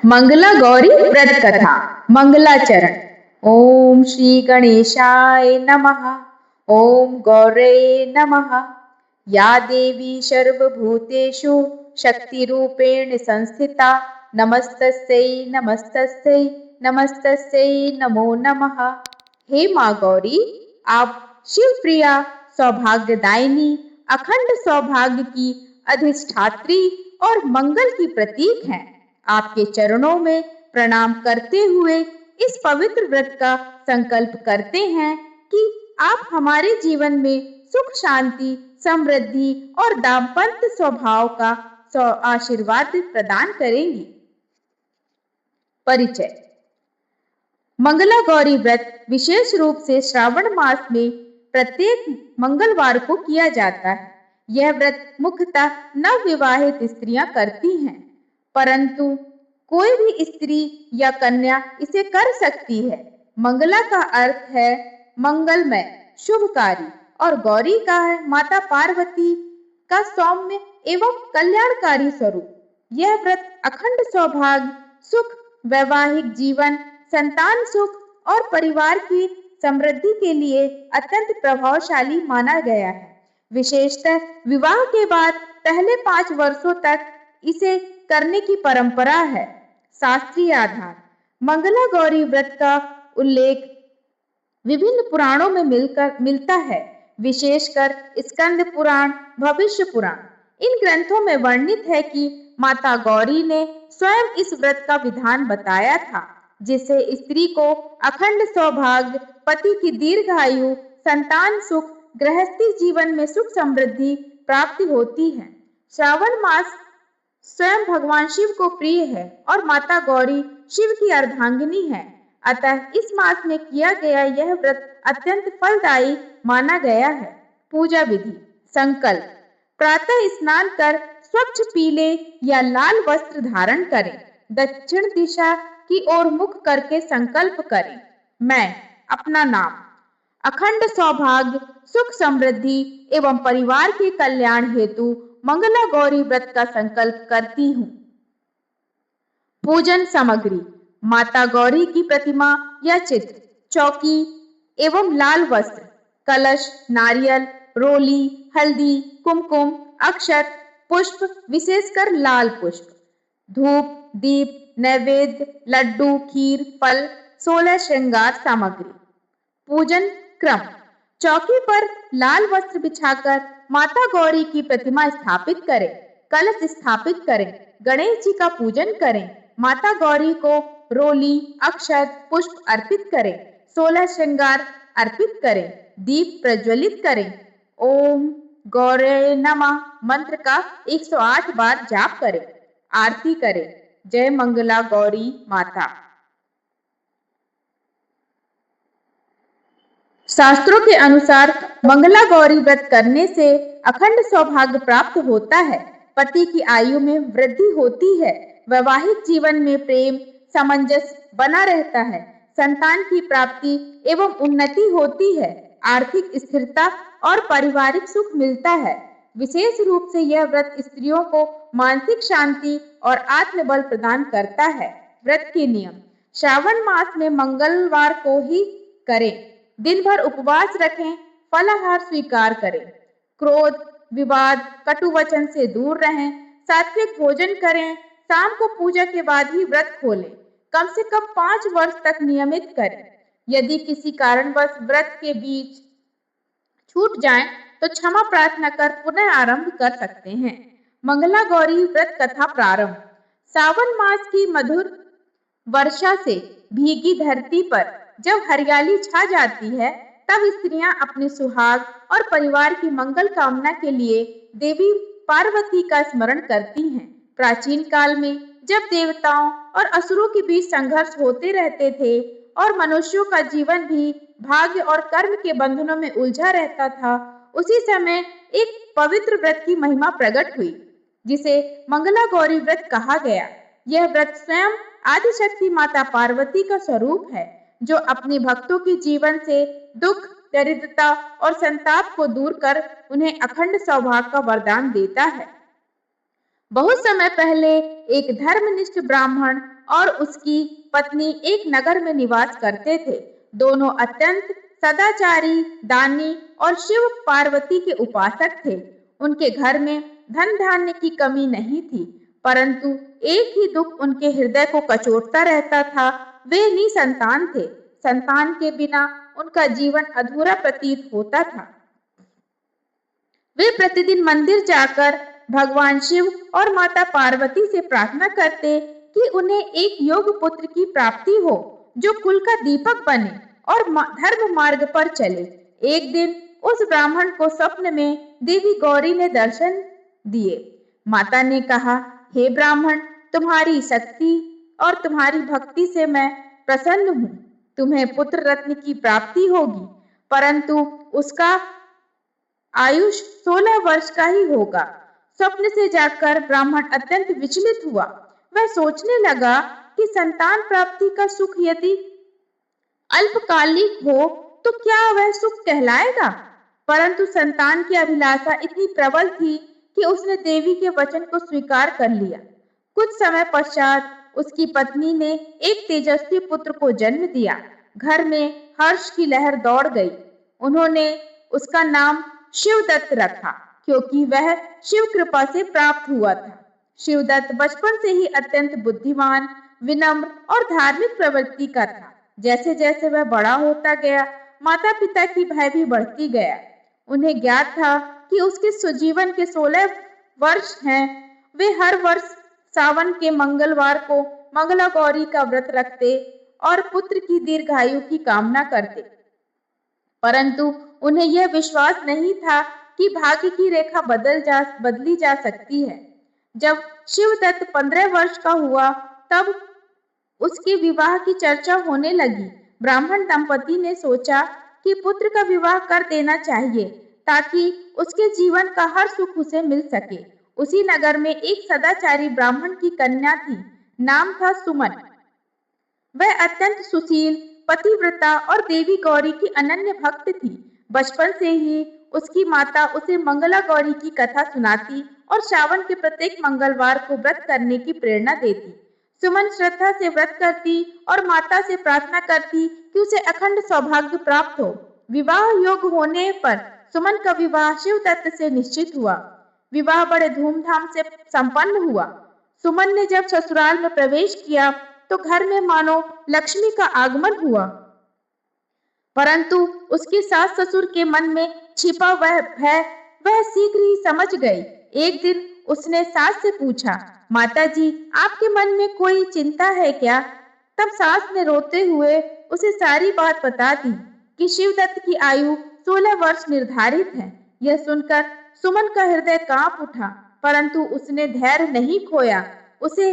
मंगला गौरी व्रत कथा। मंगलाचरण। ओम श्री गणेशाय नमः। ओम गौरे नमः। या देवी सर्वभूतेषु शक्तिरूपेण संस्थिता नमस्तस्यै नमस्तस्यै नमस्तस्यै नमो नमः। हे माँ गौरी, आप शिव प्रिया, सौभाग्यदायिनी, अखंड सौभाग्य की अधिष्ठात्री और मंगल की प्रतीक हैं। आपके चरणों में प्रणाम करते हुए इस पवित्र व्रत का संकल्प करते हैं कि आप हमारे जीवन में सुख, शांति, समृद्धि और दाम्पत्य स्वभाव का आशीर्वाद प्रदान करेंगी। परिचय। मंगला गौरी व्रत विशेष रूप से श्रावण मास में प्रत्येक मंगलवार को किया जाता है। यह व्रत मुख्यतः नवविवाहित स्त्रियां करती हैं, परंतु कोई भी स्त्री या कन्या इसे कर सकती है। मंगला का अर्थ है मंगलमय, शुभकारी, और गौरी का है माता पार्वती का सौम्य एवं कल्याणकारी स्वरूप। यह व्रत अखंड सौभाग्य, सुख, वैवाहिक जीवन, संतान सुख और परिवार की समृद्धि के लिए अत्यंत प्रभावशाली माना गया है। विशेषतः विवाह के बाद पहले 5 वर्षों तक इसे करने की परंपरा है। शास्त्रीय आधार। मंगला गौरी व्रत का उल्लेख विभिन्न पुराणों में मिलता है, विशेषकर स्कंद पुराण, भविष्य पुराण। इन ग्रंथों में वर्णित है कि माता गौरी ने स्वयं इस व्रत का विधान बताया था, जिससे स्त्री को अखंड सौभाग्य, पति की दीर्घायु, संतान सुख, गृहस्थी जीवन में सुख समृद्धि प्राप्ति होती है। श्रावण मास स्वयं भगवान शिव को प्रिय है और माता गौरी शिव की अर्धांगिनी है। अतः इस मास में किया गया यह व्रत अत्यंत फलदायी माना गया है। पूजा विधि। संकल्प। प्रातः स्नान कर स्वच्छ पीले या लाल वस्त्र धारण करें। दक्षिण दिशा की ओर मुख करके संकल्प करें। मैं अपना नाम, अखंड सौभाग्य, सुख समृद्धि एवं परिवार के कल्याण हेतु मंगला गौरी व्रत का संकल्प करती हूँ। पूजन सामग्री। माता गौरी की प्रतिमा या चित्र, चौकी एवं लाल वस्त्र, कलश, नारियल, रोली, हल्दी, कुमकुम, अक्षत, पुष्प, विशेषकर लाल पुष्प, धूप, दीप, नैवेद्य, लड्डू, खीर, फल, 16 श्रृंगार सामग्री। पूजन क्रम। चौकी पर लाल वस्त्र बिछाकर माता गौरी की प्रतिमा स्थापित करें, कलश स्थापित करें, गणेश जी का पूजन करें, माता गौरी को रोली, अक्षत, पुष्प अर्पित करें, 16 श्रृंगार अर्पित करें, दीप प्रज्वलित करें। ओम गौरे नमः मंत्र का 108 बार जाप करें, आरती करें। जय मंगला गौरी माता। शास्त्रों के अनुसार मंगला गौरी व्रत करने से अखंड सौभाग्य प्राप्त होता है, पति की आयु में वृद्धि होती है, वैवाहिक जीवन में प्रेम सामंजस्य बना रहता है, संतान की प्राप्ति एवं उन्नति होती है, आर्थिक स्थिरता और पारिवारिक सुख मिलता है। विशेष रूप से यह व्रत स्त्रियों को मानसिक शांति और आत्मबल प्रदान करता है। व्रत के नियम। श्रावण मास में मंगलवार को ही करें। दिन भर उपवास रखें, फलाहार स्वीकार करें, क्रोध, विवाद, कटु वचन से दूर रहें, सात्विक भोजन करें, शाम को पूजा के बाद ही व्रत खोलें, कम से कम 5 वर्ष तक नियमित करें। यदि किसी कारणवश व्रत के बीच छूट जाए तो क्षमा प्रार्थना कर पुनः आरंभ कर सकते हैं। मंगला गौरी व्रत कथा प्रारंभ। सावन मास की मधुर वर्षा से भीगी धरती पर जब हरियाली छा जाती है, तब स्त्रियां अपने सुहाग और परिवार की मंगल कामना के लिए देवी पार्वती का स्मरण करती हैं। प्राचीन काल में जब देवताओं और असुरों के बीच संघर्ष होते रहते थे और मनुष्यों का जीवन भी भाग्य और कर्म के बंधनों में उलझा रहता था, उसी समय एक पवित्र व्रत की महिमा प्रकट हुई, जिसे मंगला गौरी व्रत कहा गया। यह व्रत स्वयं आदिशक्ति माता पार्वती का स्वरूप है, जो अपने भक्तों के जीवन से दुख, दरिद्रता और संताप को दूर कर उन्हें अखंड सौभाग्य का वरदान देता है। बहुत समय पहले एक धर्मनिष्ठ ब्राह्मण और उसकी पत्नी एक नगर में निवास करते थे। दोनों अत्यंत सदाचारी, दानी और शिव पार्वती के उपासक थे। उनके घर में धन धान्य की कमी नहीं थी, परंतु एक ही दुख उनके हृदय को कचोटता रहता था। वे निसंतान थे। संतान के बिना उनका जीवन अधूरा प्रतीत होता था। वे प्रतिदिन मंदिर जाकर भगवान शिव और माता पार्वती से प्रार्थना करते कि उन्हें एक योग्य पुत्र की प्राप्ति हो, जो कुल का दीपक बने और धर्म मार्ग पर चले। एक दिन उस ब्राह्मण को स्वप्न में देवी गौरी ने दर्शन दिए। माता ने कहा, हे ब्राह्मण, तुम्हारी शक्ति और तुम्हारी भक्ति से मैं प्रसन्न हूँ। तुम्हें पुत्र रत्न की प्राप्ति होगी, परंतु उसका आयुष 16 वर्ष का ही होगा। स्वप्न से जाकर ब्राह्मण अत्यंत विचलित हुआ। वह सोचने लगा कि संतान प्राप्ति का सुख यदि अल्पकालिक हो तो क्या वह सुख कहलाएगा? परंतु संतान की अभिलाषा इतनी प्रबल थी कि उसने देवी के वचन को स्वीकार कर लिया। कुछ समय पश्चात उसकी पत्नी ने एक तेजस्वी पुत्र को जन्म दिया। घर में हर्ष की लहर दौड़ गई। उन्होंने उसका नाम शिवदत्त रखा, क्योंकि वह शिव कृपा से प्राप्त हुआ था। शिवदत्त बचपन से ही अत्यंत बुद्धिमान, विनम्र और धार्मिक प्रवृत्ति का था। जैसे जैसे वह बड़ा होता गया, माता पिता की भय भी बढ़ती गया। उन्हें ज्ञात था कि उसके सुजीवन के 16 वर्ष हैं। वे हर वर्ष सावन के मंगलवार को मंगला गौरी का व्रत रखते और पुत्र की दीर्घायु की कामना करते, परंतु उन्हें यह विश्वास नहीं था कि भाग्य की रेखा बदली जा सकती है। जब शिवदत्त 15 वर्ष का हुआ, तब उसके विवाह की चर्चा होने लगी। ब्राह्मण दंपति ने सोचा कि पुत्र का विवाह कर देना चाहिए, ताकि उसके जीवन का हर सुख उसे मिल सके। उसी नगर में एक सदाचारी ब्राह्मण की कन्या थी। नाम था सुमन। वह अत्यंत सुशील, पतिव्रता और देवी गौरी की अनन्य भक्त थी। बचपन से ही उसकी माता उसे मंगला गौरी की कथा सुनाती और श्रावण के प्रत्येक मंगलवार को व्रत करने की प्रेरणा देती। सुमन श्रद्धा से व्रत करती और माता से प्रार्थना करती कि उसे अखंड सौभाग्य प्राप्त हो। विवाह योग्य होने पर सुमन का विवाह शिवदत्त से निश्चित हुआ। विवाह बड़े धूमधाम से संपन्न हुआ। सुमन ने जब ससुराल में प्रवेश किया तो घर में मानो लक्ष्मी का आगमन हुआ, परंतु उसके सास ससुर के मन में छिपा वह भय वह शीघ्र ही समझ गई। एक दिन उसने सास से पूछा, माताजी, आपके मन में कोई चिंता है क्या? तब सास ने रोते हुए उसे सारी बात बता दी कि शिवदत्त की आयु 16 वर्ष निर्धारित है। यह सुनकर सुमन का हृदय कांप उठा, परंतु उसने धैर्य नहीं खोया। उसे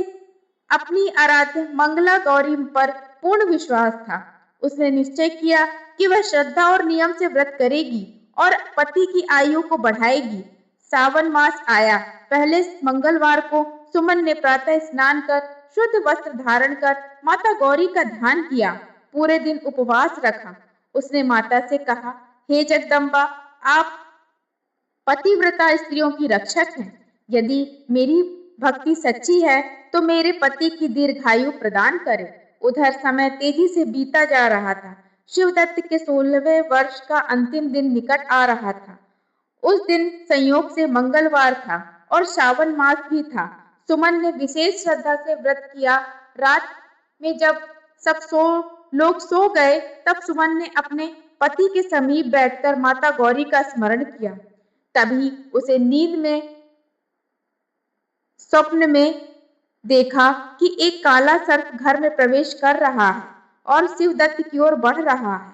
अपनी आराध्य मंगला गौरी पर पूर्ण विश्वास था। उसने निश्चय किया कि वह श्रद्धा और नियम से व्रत करेगी और पति की आयु को बढ़ाएगी। सावन मास आया। पहले मंगलवार को सुमन ने प्रातः स्नान कर शुद्ध वस्त्र धारण कर माता गौरी का ध्यान किया। पूरे दिन उपवास रखा। उसने माता से कहा, हे जगदम्बा, आप पतिव्रता स्त्रियों की रक्षक हैं। यदि मेरी भक्ति सच्ची है तो मेरे पति की दीर्घायु प्रदान करें। उधर समय तेजी से बीता जा रहा था। शिवदत्त के 16वें वर्ष का अंतिम दिन निकट आ रहा था। उस दिन संयोग से मंगलवार था और श्रावण मास भी था। सुमन ने विशेष श्रद्धा से व्रत किया। रात में जब लोग सो गए, तब सुमन ने अपने पति के समीप बैठकर माता गौरी का स्मरण किया। तभी उसे नींद में स्वप्न में देखा कि एक काला सर्प घर में प्रवेश कर रहा है और शिवदत्त की ओर बढ़ रहा है।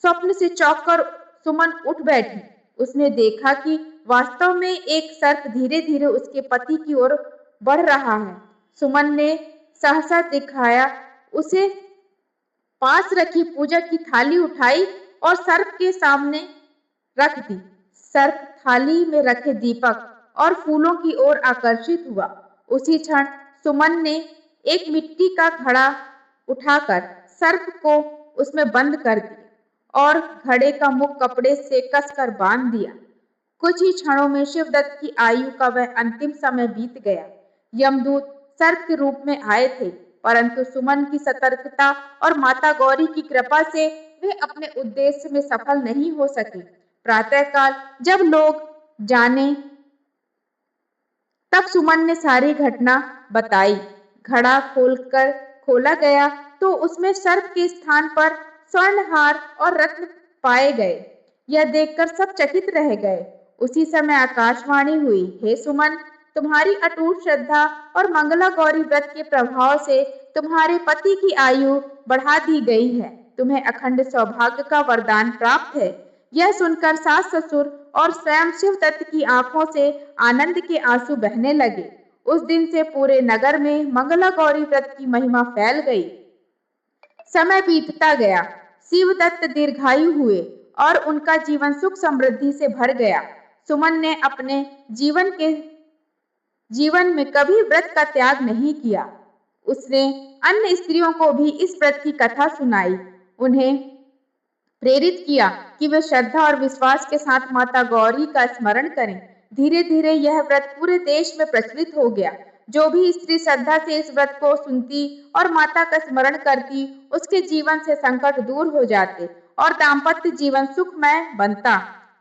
स्वप्न से चौंककर सुमन उठ बैठी। उसने देखा कि वास्तव में एक सर्प धीरे धीरे उसके पति की ओर बढ़ रहा है। सुमन ने सहसा दिखाया उसे पास रखी पूजा की थाली उठाई और सर्प के सामने रख दी। सर्प थाली में रखे दीपक और फूलों की ओर आकर्षित हुआ। उसी क्षण सुमन ने एक मिट्टी का घड़ा उठाकर सर्प को उसमें बंद कर दिया और घड़े का मुख कपड़े से कसकर बांध दिया। कुछ ही क्षणों में शिवदत्त की आयु का वह अंतिम समय बीत गया। यमदूत सर्प के रूप में आए थे, परंतु सुमन की सतर्कता और माता गौरी की कृपा से वे अपने उद्देश्य में सफल नहीं हो सके। प्रातःकाल जब लोग जाने तब सुमन ने सारी घटना बताई। घड़ा खोला गया तो उसमें सर्प के स्थान पर स्वर्णहार और रत्न पाए गए। यह देखकर सब चकित रह गए। उसी समय आकाशवाणी हुई, हे सुमन, तुम्हारी अटूट श्रद्धा और मंगला गौरी व्रत के प्रभाव से तुम्हारे पति की आयु बढ़ा दी गई है। तुम्हें अखंड सौभाग्य का वरदान प्राप्त है। यह सुनकर सास ससुर और स्वयं शिवदत्त की आंखों से आनंद के आंसू बहने लगे। उस दिन से पूरे नगर में मंगला गौरी व्रत की महिमा फैल गई। समय बीतता गया, शिवदत्त दीर्घायु हुए और उनका जीवन सुख समृद्धि से भर गया। सुमन ने अपने जीवन में कभी व्रत का त्याग नहीं किया। उसने अन्य स्त्रियों को भी इस व्रत की कथा सुनाई, उन्हें प्रेरित किया कि वे श्रद्धा और विश्वास के साथ माता गौरी का स्मरण करें। धीरे धीरे यह व्रत पूरे देश में प्रचलित हो गया। जो भी स्त्री श्रद्धा से इस व्रत को सुनती और माता का स्मरण करती, उसके जीवन से संकट दूर हो जाते और दाम्पत्य जीवन सुखमय बनता।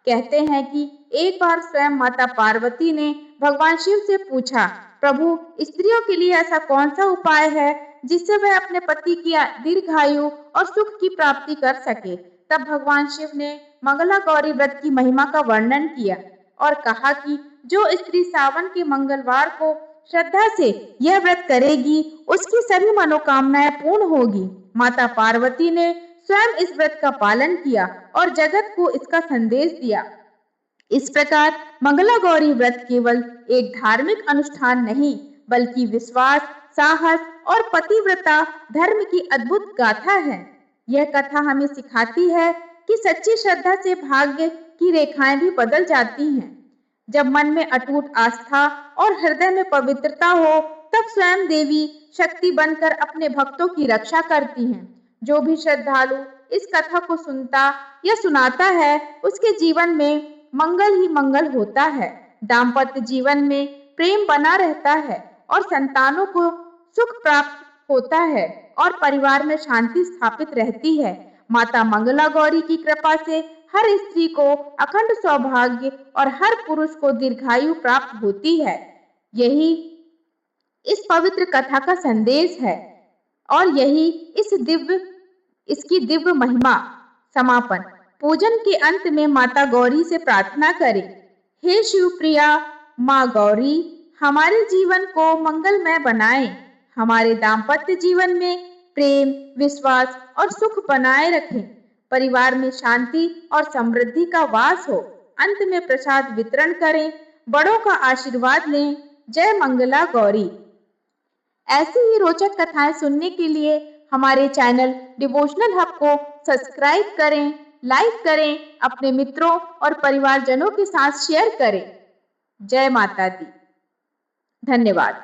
कहते हैं कि एक बार स्वयं माता पार्वती ने भगवान शिव से पूछा, प्रभु, स्त्रियों के लिए ऐसा कौन सा उपाय है जिससे वह अपने पति की दीर्घायु और सुख की प्राप्ति कर सके। तब भगवान शिव ने मंगला गौरी व्रत की महिमा का वर्णन किया और कहा कि जो स्त्री सावन के मंगलवार को श्रद्धा से यह व्रत करेगी, उसकी सभी मनोकामनाएं पूर्ण होगी। माता पार्वती ने स्वयं इस व्रत का पालन किया और जगत को इसका संदेश दिया। इस प्रकार मंगला गौरी व्रत केवल एक धार्मिक अनुष्ठान नहीं, बल्कि विश्वास, साहस और पतिव्रता धर्म की अद्भुत गाथा है। यह कथा हमें सिखाती है कि सच्ची श्रद्धा से भाग्य की रेखाएं भी बदल जाती हैं। जब मन में अटूट आस्था और हृदय में पवित्रता हो, तब स्वयं देवी शक्ति बनकर अपने भक्तों की रक्षा करती हैं। जो भी श्रद्धालु इस कथा को सुनता या सुनाता है, उसके जीवन में मंगल ही मंगल होता है। दाम्पत्य जीवन में प्रेम बना रहता है और संतानों को सुख प्राप्त होता है और परिवार में शांति स्थापित रहती है। माता मंगला गौरी की कृपा से हर स्त्री को अखंड सौभाग्य और हर पुरुष को दीर्घायु प्राप्त होती है। यही इस पवित्र कथा का संदेश है और यही इसकी दिव्य महिमा। समापन। पूजन के अंत में माता गौरी से प्रार्थना करें, हे शिवप्रिया माँ गौरी, हमारे जीवन को मंगलमय बनाएं, हमारे दाम्पत्य जीवन में प्रेम, विश्वास और सुख बनाए रखें, परिवार में शांति और समृद्धि का वास हो। अंत में प्रसाद वितरण करें, बड़ों का आशीर्वाद लें। जय मंगला गौरी। ऐसी ही रोचक कथाएं सुनने के लिए हमारे चैनल डिवोशनल हब को सब्सक्राइब करें, लाइक करें, अपने मित्रों और परिवारजनों के साथ शेयर करें। जय माता दी। धन्यवाद।